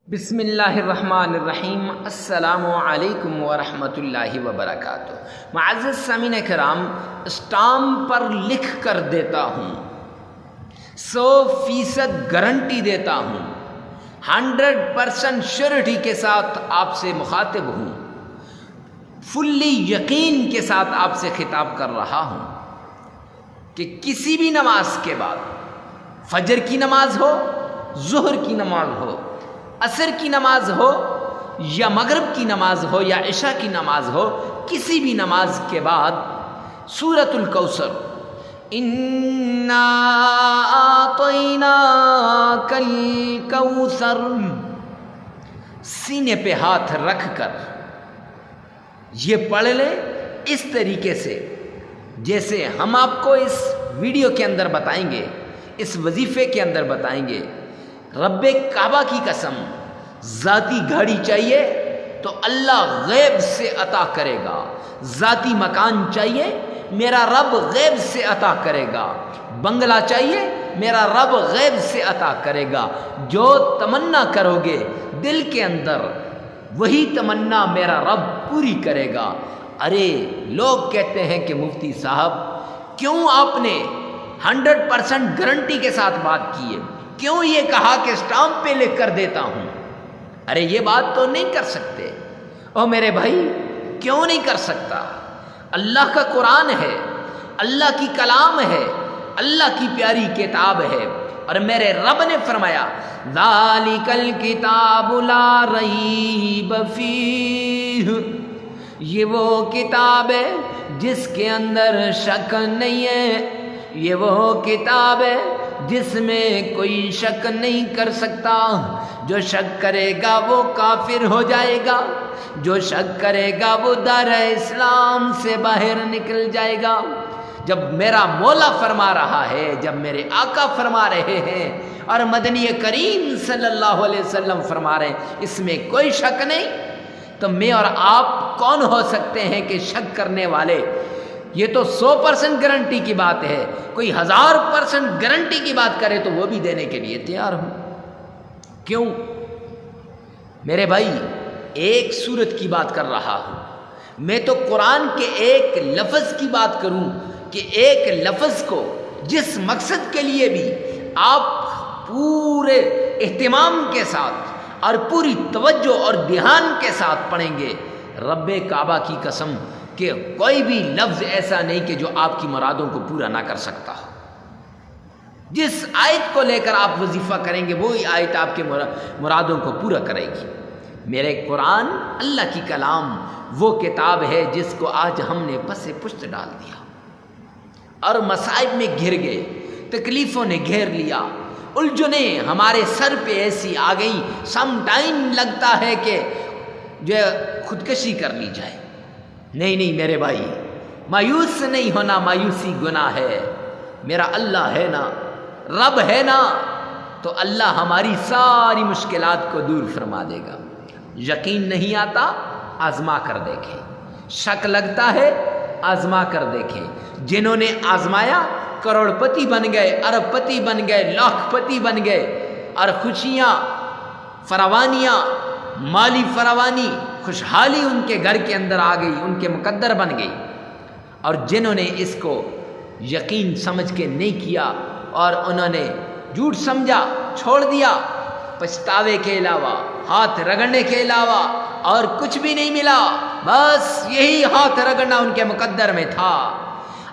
بسم اللہ الرحمن الرحیم۔ السلام علیکم ورحمۃ اللہ وبرکاتہ۔ معزز سامعین کرام، اسٹامپ پر لکھ کر دیتا ہوں، 100% گارنٹی دیتا ہوں، 100% شیورٹی کے ساتھ آپ سے مخاطب ہوں، فلی یقین کے ساتھ آپ سے خطاب کر رہا ہوں کہ کسی بھی نماز کے بعد، فجر کی نماز ہو، ظہر کی نماز ہو، عصر کی نماز ہو، یا مغرب کی نماز ہو، یا عشاء کی نماز ہو، کسی بھی نماز کے بعد سورۃ الکوثر، انا اعطیناک الکوثر، سینے پہ ہاتھ رکھ کر یہ پڑھ لیں اس طریقے سے جیسے ہم آپ کو اس ویڈیو کے اندر بتائیں گے، اس وظیفے کے اندر بتائیں گے۔ رب کعبہ کی قسم، ذاتی گاڑی چاہیے تو اللہ غیب سے عطا کرے گا، ذاتی مکان چاہیے میرا رب غیب سے عطا کرے گا، بنگلہ چاہیے میرا رب غیب سے عطا کرے گا۔ جو تمنا کرو گے دل کے اندر، وہی تمنا میرا رب پوری کرے گا۔ ارے لوگ کہتے ہیں کہ مفتی صاحب کیوں آپ نے 100% گارنٹی کے ساتھ بات کی ہے، کیوں یہ کہا کہ اسٹامپ پہ لکھ کر دیتا ہوں؟ ارے یہ بات تو نہیں کر سکتے۔ او میرے بھائی، کیوں نہیں کر سکتا؟ اللہ کا قرآن ہے، اللہ کی کلام ہے، اللہ کی پیاری کتاب ہے، اور میرے رب نے فرمایا ذالک الکتاب لا ریب فیہ، یہ وہ کتاب ہے جس کے اندر شک نہیں ہے، یہ وہ کتاب ہے جس میں کوئی شک نہیں کر سکتا۔ جو شک کرے گا وہ کافر ہو جائے گا، جو شک کرے گا وہ دار اسلام سے باہر نکل جائے گا۔ جب میرا مولا فرما رہا ہے، جب میرے آقا فرما رہے ہیں، اور مدنی کریم صلی اللہ علیہ وسلم فرما رہے ہیں، اس میں کوئی شک نہیں، تو میں اور آپ کون ہو سکتے ہیں کہ شک کرنے والے؟ یہ تو 100% گارنٹی کی بات ہے، کوئی 1000% گارنٹی کی بات کرے تو وہ بھی دینے کے لیے تیار ہوں۔ کیوں؟ میرے بھائی، ایک سورت کی بات کر رہا ہوں میں، تو قرآن کے ایک لفظ کی بات کروں کہ ایک لفظ کو جس مقصد کے لیے بھی آپ پورے اہتمام کے ساتھ اور پوری توجہ اور دھیان کے ساتھ پڑھیں گے، رب کعبہ کی قسم کہ کوئی بھی لفظ ایسا نہیں کہ جو آپ کی مرادوں کو پورا نہ کر سکتا ہو۔ جس آیت کو لے کر آپ وظیفہ کریں گے وہی آیت آپ کے مرادوں کو پورا کرے گی۔ میرے قرآن اللہ کی کلام وہ کتاب ہے جس کو آج ہم نے پس پشت ڈال دیا، اور مصائب میں گھر گئے، تکلیفوں نے گھیر لیا، الجھنیں ہمارے سر پہ ایسی آ گئی، سم ٹائم لگتا ہے کہ جو خودکشی کر لی جائے۔ نہیں میرے بھائی، مایوس نہیں ہونا، مایوسی گناہ ہے۔ میرا اللہ ہے نا، رب ہے نا، تو اللہ ہماری ساری مشکلات کو دور فرما دے گا۔ یقین نہیں آتا؟ آزما کر دیکھیں۔ شک لگتا ہے؟ آزما کر دیکھیں۔ جنہوں نے آزمایا کروڑ پتی بن گئے، ارب پتی بن گئے، لاکھ پتی بن گئے، اور خوشیاں، فراوانیاں، مالی فراوانی، خوشحالی ان کے گھر کے اندر آ گئی، ان کے مقدر بن گئی۔ اور جنہوں نے اس کو یقین سمجھ کے نہیں کیا اور انہوں نے جھوٹ سمجھا، چھوڑ دیا، پچھتاوے کے علاوہ، ہاتھ رگڑنے کے علاوہ اور کچھ بھی نہیں ملا، بس یہی ہاتھ رگڑنا ان کے مقدر میں تھا،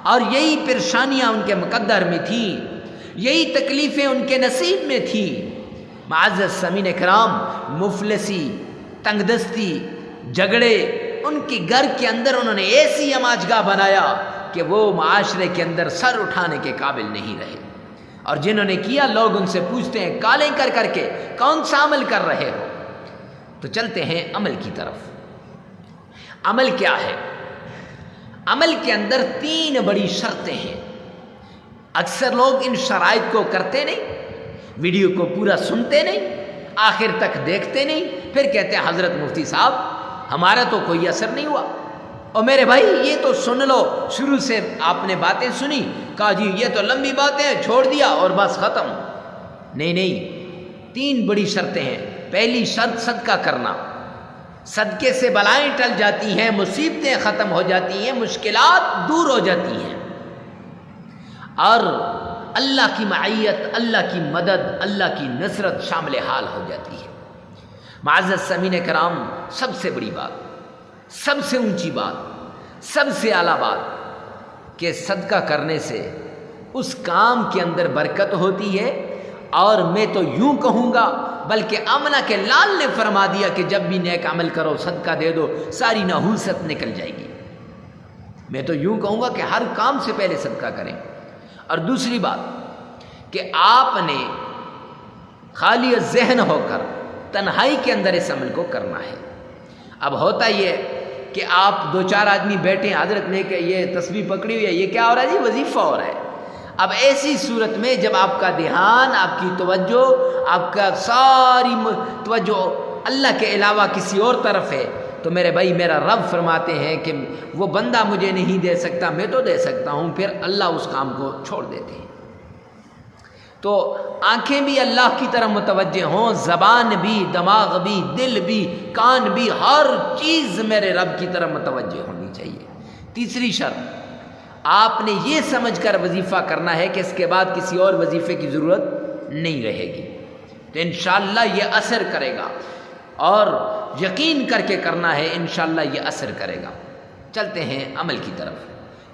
اور یہی پریشانیاں ان کے مقدر میں تھیں، یہی تکلیفیں ان کے نصیب میں تھیں۔ معزز سامعین کرام، مفلسی، تنگ دستی، جھگڑے، ان کے گھر کے اندر انہوں نے ایسی اماجگاہ بنایا کہ وہ معاشرے کے اندر سر اٹھانے کے قابل نہیں رہے۔ اور جنہوں نے کیا، لوگ ان سے پوچھتے ہیں کالیں کر کر کے کون سا عمل کر رہے ہو؟ تو چلتے ہیں عمل کی طرف۔ عمل کیا ہے؟ عمل کے اندر 3 بڑی شرطیں ہیں۔ اکثر لوگ ان شرائط کو کرتے نہیں، ویڈیو کو پورا سنتے نہیں، آخر تک دیکھتے نہیں، پھر کہتے ہیں حضرت مفتی صاحب ہمارا تو کوئی اثر نہیں ہوا۔ اور میرے بھائی، یہ تو سن لو، شروع سے آپ نے باتیں سنی، کہا جی یہ تو لمبی باتیں ہیں، چھوڑ دیا اور بس ختم۔ نہیں 3 بڑی شرطیں ہیں۔ پہلی شرط صدقہ کرنا. صدقے سے بلائیں ٹل جاتی ہیں، مصیبتیں ختم ہو جاتی ہیں، مشکلات دور ہو جاتی ہیں، اور اللہ کی معیت، اللہ کی مدد، اللہ کی نصرت شامل حال ہو جاتی ہے. معزز سامعین کرام، سب سے بڑی بات، سب سے اونچی بات، سب سے اعلیٰ بات کہ صدقہ کرنے سے اس کام کے اندر برکت ہوتی ہے. اور میں تو یوں کہوں گا، بلکہ آمنہ کے لال نے فرما دیا کہ جب بھی نیک عمل کرو صدقہ دے دو، ساری نحوست نکل جائے گی. میں تو یوں کہوں گا کہ ہر کام سے پہلے صدقہ کریں. اور دوسری بات کہ آپ نے خالی ذہن ہو کر تنہائی کے اندر اس عمل کو کرنا ہے. اب ہوتا یہ کہ آپ دو چار آدمی بیٹھے ہیں، حضرت نے کہ یہ تسبیح پکڑی ہوئی ہے، یہ کیا ہو رہا ہے جی؟ وظیفہ ہو رہا ہے. اب ایسی صورت میں جب آپ کا دھیان، آپ کی توجہ، آپ کا ساری توجہ اللہ کے علاوہ کسی اور طرف ہے، تو میرے بھائی میرا رب فرماتے ہیں کہ وہ بندہ مجھے نہیں دے سکتا، میں تو دے سکتا ہوں. پھر اللہ اس کام کو چھوڑ دیتے ہیں. تو آنکھیں بھی اللہ کی طرف متوجہ ہوں، زبان بھی، دماغ بھی، دل بھی، کان بھی، ہر چیز میرے رب کی طرف متوجہ ہونی چاہیے. تیسری شرط، آپ نے یہ سمجھ کر وظیفہ کرنا ہے کہ اس کے بعد کسی اور وظیفے کی ضرورت نہیں رہے گی، تو انشاءاللہ یہ اثر کرے گا. اور یقین کر کے کرنا ہے، انشاءاللہ یہ اثر کرے گا. چلتے ہیں عمل کی طرف.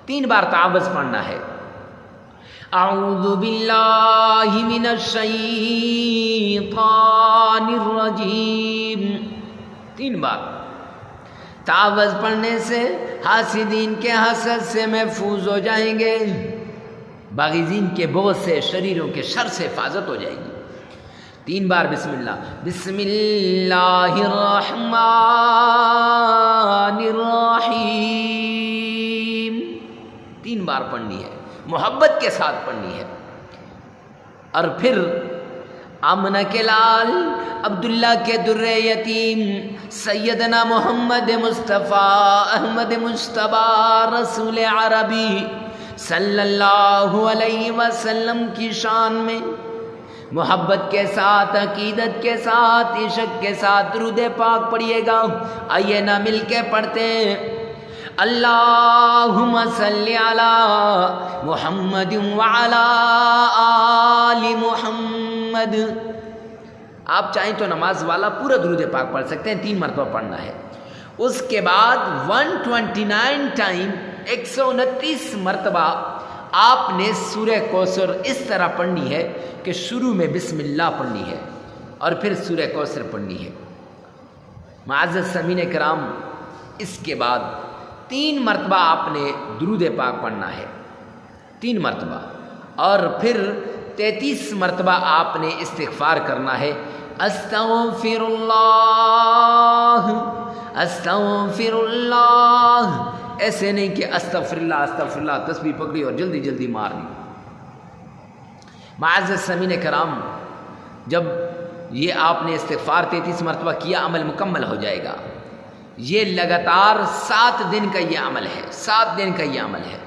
3 بار تعوذ پڑھنا ہے. اعوذ باللہ من الشیطان الرجیم. 3 بار تعوذ پڑھنے سے حاسدین کے حسد سے محفوظ ہو جائیں گے، باغیزین کے بغض سے، شریروں کے شر سے حفاظت ہو جائے گی. 3 بار بسم اللہ، بسم اللہ الرحمن الرحیم 3 بار پڑھنی ہے، محبت کے ساتھ پڑھنی ہے. اور پھر آمنہ کے لال، عبداللہ کے در یتیم، سیدنا محمد مصطفیٰ احمد مجتبیٰ رسول عربی صلی اللہ علیہ وسلم کی شان میں محبت کے ساتھ، عقیدت کے ساتھ، عشق کے ساتھ درود پاک پڑھیے گا. آئیے نہ مل کے پڑھتے ہیں. اللہم صلی علی محمد وعلی آل محمد. آپ چاہیں تو نماز والا پورا درود پاک پڑھ سکتے ہیں، 3 مرتبہ پڑھنا ہے. اس کے بعد 129 ٹائم 129 مرتبہ آپ نے سورہ کوثر اس طرح پڑھنی ہے کہ شروع میں بسم اللہ پڑھنی ہے اور پھر سورہ کوثر پڑھنی ہے. معزز سامعین کرام، اس کے بعد 3 مرتبہ آپ نے درود پاک پڑھنا ہے، 3 مرتبہ، اور پھر 33 مرتبہ آپ نے استغفار کرنا ہے. استغفر اللہ استغفر اللہ، ایسے نہیں کہ استغفر اللہ تسبیح پکڑی اور جلدی جلدی مار دی. معزز سامعین کرام، جب یہ آپ نے استغفار 33 مرتبہ کیا، عمل مکمل ہو جائے گا. یہ لگاتار 7 دن کا یہ عمل ہے، 7 دن کا یہ عمل ہے.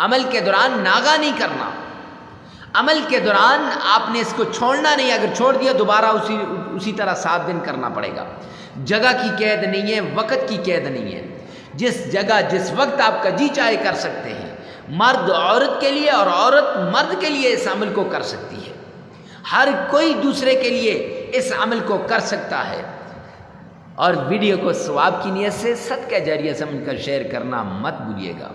عمل کے دوران ناغہ نہیں کرنا. عمل کے دوران آپ نے اس کو چھوڑنا نہیں، اگر چھوڑ دیا دوبارہ اسی طرح 7 دن کرنا پڑے گا. جگہ کی قید نہیں ہے، وقت کی قید نہیں ہے. جس جگہ جس وقت آپ کا جی چاہے کر سکتے ہیں. مرد عورت کے لیے اور عورت مرد کے لیے اس عمل کو کر سکتی ہے. ہر کوئی دوسرے کے لیے اس عمل کو کر سکتا ہے. اور ویڈیو کو ثواب کی نیت سے صدقہ جاریہ سمجھ کر شیئر کرنا مت بھولیے گا.